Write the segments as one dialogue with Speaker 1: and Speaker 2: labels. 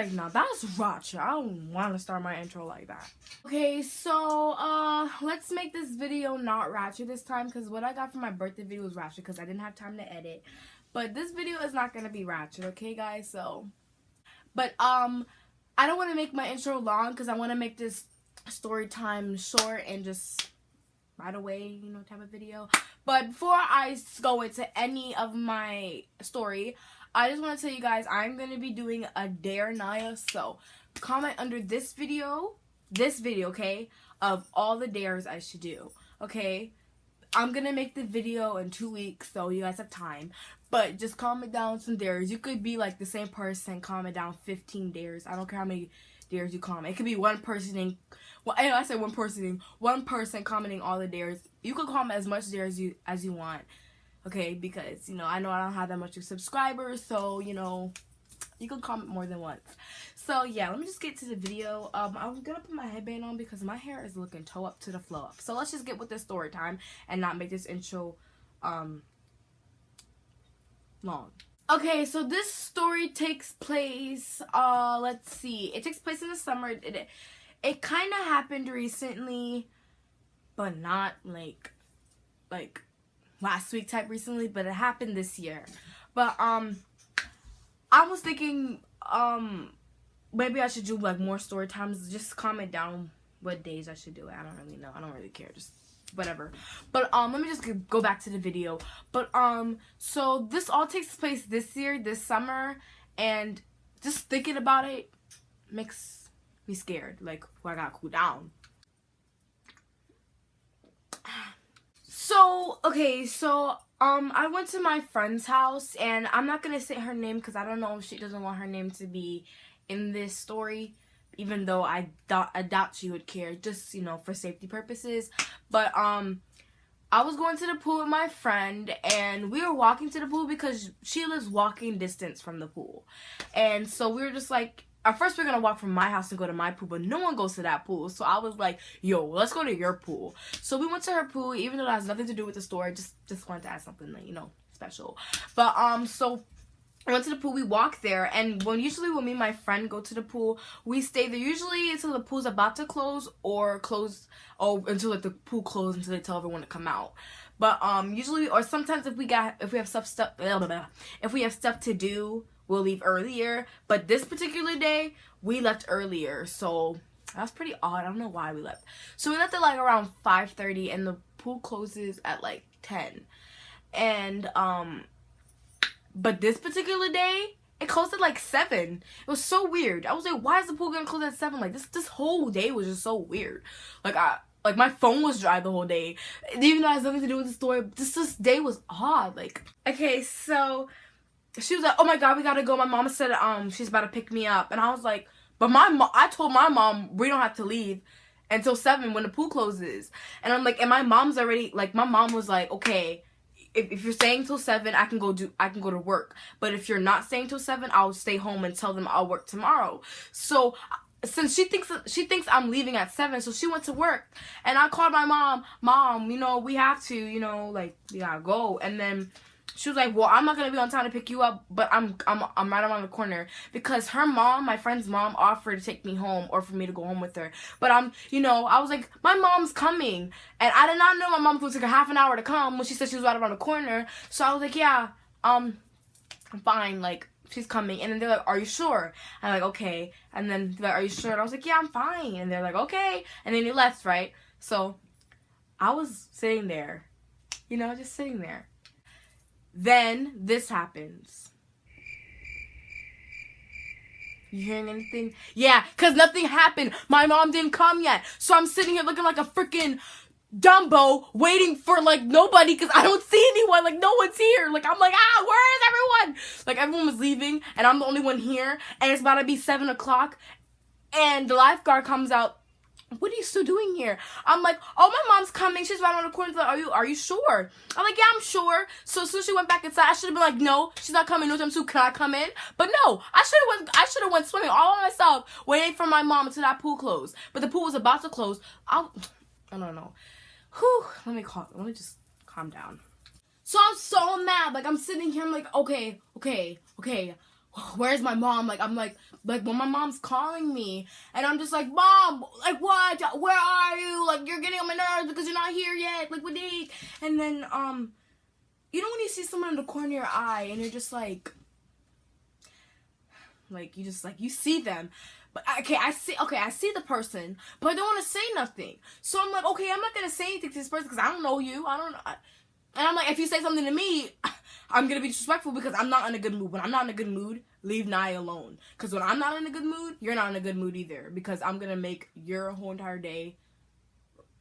Speaker 1: like, nah, that's ratchet. I don't want to start my intro like that. Okay, so, let's make this video not ratchet this time, because what I got for my birthday video was ratchet, because I didn't have time to edit. But this video is not going to be ratchet, okay, guys? So, but, I don't want to make my intro long, because I want to make this story time short and just right away, you know, type of video. But before I go into any of my story, I just want to tell you guys I'm going to be doing a Dare Naya. So comment under this video, okay, of all the dares I should do, okay? I'm going to make the video in 2 weeks, so you guys have time. But just comment down some dares. You could be like the same person, comment down 15 dares. I don't care how many dares you comment. It could be one person, well, I said one person commenting all the dares. You can comment as much dares as you want, okay? Because, you know I don't have that much of subscribers, so, you know, you can comment more than once. So, yeah, let me just get to the video. I'm going to put my headband on because my hair is looking toe up to the flow up. So, let's just get with this story time and not make this intro, long. Okay, so this story takes place, let's see. It takes place in the summer. It kind of happened recently, but not like last week type recently, but it happened this year. But, I was thinking, maybe I should do, like, more story times. Just comment down what days I should do it. I don't really know. I don't really care. Just whatever. But, let me just go back to the video. But, so this all takes place this year, this summer, and just thinking about it makes me scared. Like, I gotta cool down. So, okay, so, I went to my friend's house, and I'm not gonna say her name because I don't know if she doesn't want her name to be in this story, even though I doubt she would care, just, you know, for safety purposes. But, I was going to the pool with my friend, and we were walking to the pool because she lives walking distance from the pool. And so we were just like, at first we were going to walk from my house and go to my pool, but no one goes to that pool. So I was like, yo, let's go to your pool. So we went to her pool, even though that has nothing to do with the story. Just wanted to add something, like, you know, special. But, so I went to the pool, we walked there, and usually when me and my friend go to the pool, we stay there usually until the pool's about to close or until like the pool closes until they tell everyone to come out. But usually, or sometimes if we have stuff to do, we'll leave earlier. But this particular day, we left earlier, so that's pretty odd. I don't know why we left. So we left at like around 5:30, and the pool closes at like 10. And but this particular day, it closed at like 7. It was so weird. I was like, why is the pool gonna close at 7? Like, this whole day was just so weird. Like, my phone was dry the whole day. Even though it has nothing to do with the story, this day was odd. Like, okay, so she was like, oh my god, we gotta go. My mom said, she's about to pick me up. And I was like, but I told my mom we don't have to leave until 7 when the pool closes. And I'm like, and my mom's already, like, my mom was like, okay, if you're staying till 7, I can go to work. But if you're not staying till 7, I'll stay home and tell them I'll work tomorrow. So since she thinks I'm leaving at 7, so she went to work. And I called my mom, you know, we have to, you know, like, we gotta go. And then she was like, well, I'm not gonna be on time to pick you up, but I'm right around the corner. Because her mom, my friend's mom, offered to take me home or for me to go home with her. But you know, I was like, my mom's coming. And I did not know my mom was like a half an hour to come when she said she was right around the corner. So I was like, yeah, I'm fine, like, she's coming. And then they're like, are you sure? I'm like, okay. And then they're like, are you sure? And I was like, yeah, I'm fine. And they're like, okay. And then they left, right? So I was sitting there, you know, just sitting there. Then this happens. You hearing anything? Yeah, because nothing happened. My mom didn't come yet. So I'm sitting here looking like a freaking Dumbo waiting for, like, nobody because I don't see anyone. Like, no one's here. Like, I'm like, where is everyone? Like, everyone was leaving and I'm the only one here. And it's about to be 7 o'clock. And the lifeguard comes out. What are you still doing here? I'm like, oh, my mom's coming. She's right on the corner. Like, are you sure? I'm like, yeah, I'm sure. So as soon as she went back inside, I should have been like, no, she's not coming no time soon. Can I come in? But no, I should have went swimming all by myself, waiting for my mom until that pool closed. But the pool was about to close. I don't know. Whew. Let me just calm down. So I'm so mad. Like, I'm sitting here. I'm like, okay. where's my mom? Like, I'm like when my mom's calling me, and I'm just like, Mom, like, what? Where are you? Like, you're getting on my nerves because you're not here yet. Like, what date? And then, you know when you see someone in the corner of your eye, and you're just like, you just, like, you see them. But, I see the person, but I don't want to say nothing. So I'm like, okay, I'm not going to say anything to this person because I don't know you. I don't know. And I'm like, if you say something to me, I'm going to be disrespectful because I'm not in a good mood. When I'm not in a good mood, leave Nye alone. Because when I'm not in a good mood, you're not in a good mood either. Because I'm going to make your whole entire day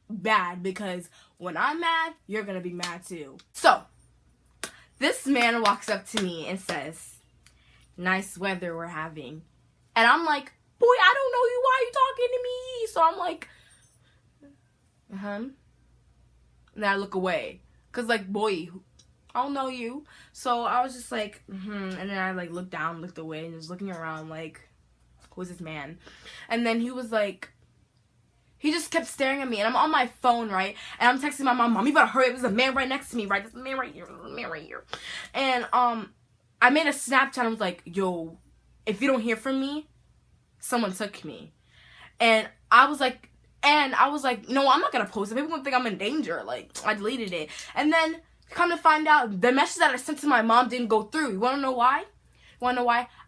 Speaker 1: bad. Because when I'm mad, you're going to be mad too. So, this man walks up to me and says, nice weather we're having. And I'm like, boy, I don't know you. Why are you talking to me? So I'm like, and then I look away. Because, like, boy, I don't know you. So I was just like, And then I, like, looked down, looked away, and was looking around, like, who's this man? And then he was like, he just kept staring at me. And I'm on my phone, right? And I'm texting my mom, you better hurry up. There's a man right next to me, right? There's a man right here. There's a man right here. And, I made a Snapchat and was like, yo, if you don't hear from me, someone took me. And I was like, no, I'm not going to post it. People going to think I'm in danger. Like, I deleted it. And then, come to find out, the message that I sent to my mom didn't go through. You want to know why?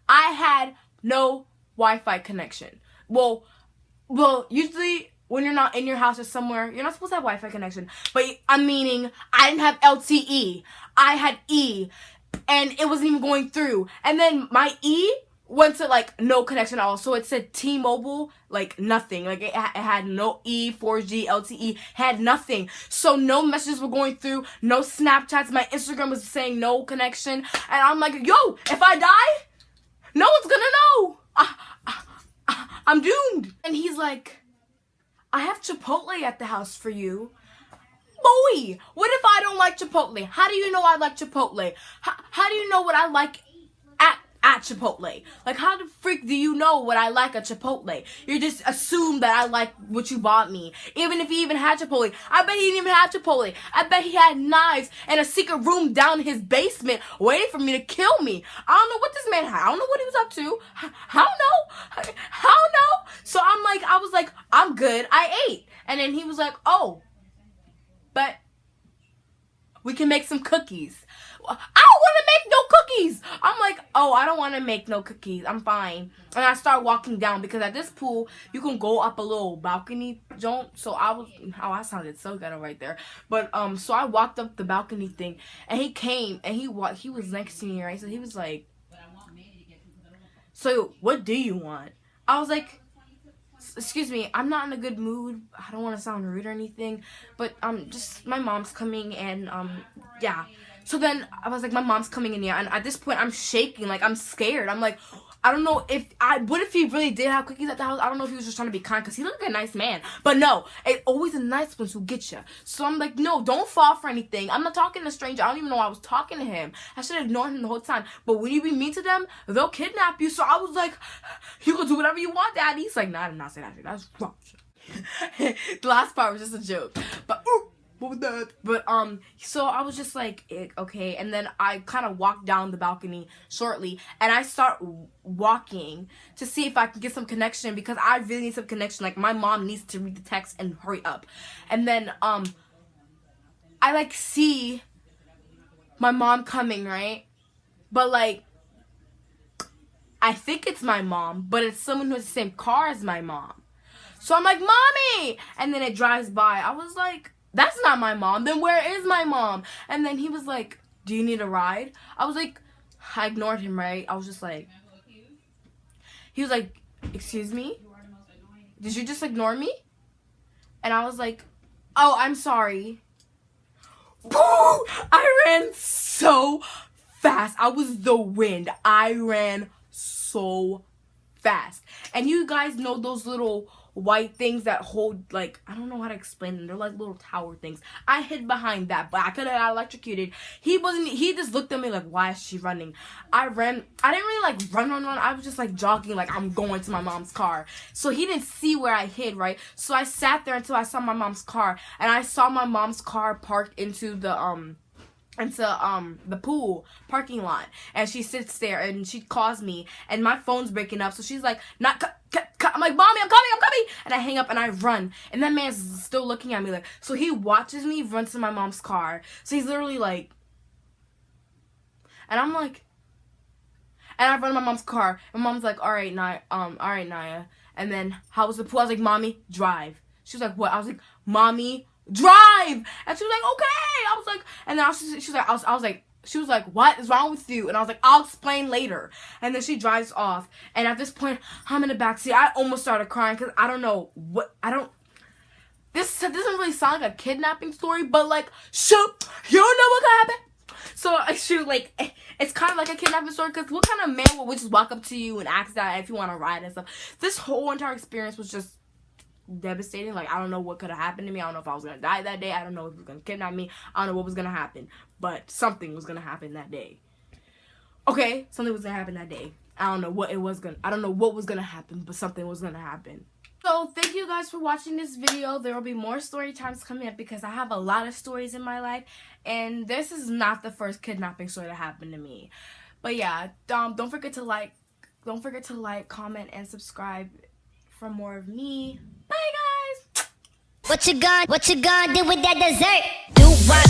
Speaker 1: I had no Wi-Fi connection. Well, usually, when you're not in your house or somewhere, you're not supposed to have Wi-Fi connection. But I'm meaning, I didn't have LTE. I had E. And it wasn't even going through. And then my E went to, like, no connection at all. So it said T-Mobile, like, nothing. Like, it had no E, 4G, LTE, had nothing. So no messages were going through, no Snapchats. My Instagram was saying no connection. And I'm like, yo, if I die, no one's gonna know. I'm doomed. And he's like, I have Chipotle at the house for you. Boy, what if I don't like Chipotle? How do you know I like Chipotle? How do you know what I like at Chipotle? Like, how the freak do you know what I like at Chipotle? You just assume that I like what you bought me. Even if he even had Chipotle. I bet he didn't even have Chipotle. I bet he had knives and a secret room down in his basement waiting for me to kill me. I don't know what this man had. I don't know what he was up to. I don't know. So I was like, I'm good. I ate. And then he was like, oh, but we can make some cookies. I don't want to make no cookies. I'm like, oh, I don't want to make no cookies. I'm fine. And I start walking down because at this pool, you can go up a little balcony joint. So I sounded so ghetto right there. But, so I walked up the balcony thing and he came and he was next to me, right? So he was like, so what do you want? I was like, excuse me, I'm not in a good mood. I don't want to sound rude or anything, but just my mom's coming and yeah. So then I was like, my mom's coming in, yeah, and at this point I'm shaking, like I'm scared. I'm like, I don't know what if he really did have cookies at the house? I don't know if he was just trying to be kind because he looked like a nice man. But no, it's always the nice ones who get you. So I'm like, no, don't fall for anything. I'm not talking to a stranger. I don't even know I was talking to him. I should have ignored him the whole time. But when you be mean to them, they'll kidnap you. So I was like, you can do whatever you want, Daddy. He's like, nah, I did not say that shit. That's wrong. The last part was just a joke. But what was that? But so I was just like, okay. And then I kind of walked down the balcony shortly, and I start walking to see if I can get some connection because I really need some connection. Like, my mom needs to read the text and hurry up. And then I like see my mom coming, right? But like, I think it's my mom, but it's someone who has the same car as my mom. So I'm like, Mommy! And then it drives by. I was like, that's not my mom. Then where is my mom? And then he was like, do you need a ride? I was like, I ignored him, right? I was just like, he was like, excuse me? Did you just ignore me? And I was like, oh, I'm sorry. Boo! I ran so fast. I was the wind. I ran so fast. And you guys know those little white things that hold, like, I don't know how to explain them. They're like little tower things. I hid behind that, but I could have got electrocuted. He just looked at me like, why is she running? I didn't really like run. I was just like jogging, like I'm going to my mom's car. So he didn't see where I hid, right? So I sat there until I saw my mom's car, and I saw my mom's car parked into the into the pool parking lot, and she sits there and she calls me, and my phone's breaking up, so she's like, not I'm like, mommy, I'm coming, and I hang up and I run, and that man's still looking at me like, so he watches me run to my mom's car, so he's literally like, and I'm like, and I run to my mom's car, and mom's like, all right, Naya, and then how was the pool? I was like, mommy, drive. She was like, what? I was like, mommy, drive. And she was like, okay. I was like, and then she was like, what is wrong with you? And I was like, I'll explain later. And then she drives off, and at this point, I'm in the backseat. I almost started crying because I don't know what, this doesn't really sound like a kidnapping story, but like, shoot, you don't know what could happen. So shoot, like, it's kind of like a kidnapping story, because what kind of man would just walk up to you and ask that if you want to ride and stuff? This whole entire experience was just devastating. Like, I don't know what could have happened to me. I don't know if I was gonna die that day. I don't know if it was gonna kidnap me. I don't know what was gonna happen, but something was gonna happen that day. Okay, something was gonna happen that day. I don't know what was gonna happen, but something was gonna happen. So thank you guys for watching this video. There will be more story times coming up because I have a lot of stories in my life, and this is not the first kidnapping story that happened to me. But yeah, don't forget to like, comment, and subscribe for more of me. Bye guys.
Speaker 2: What you gonna do with that dessert? Do what,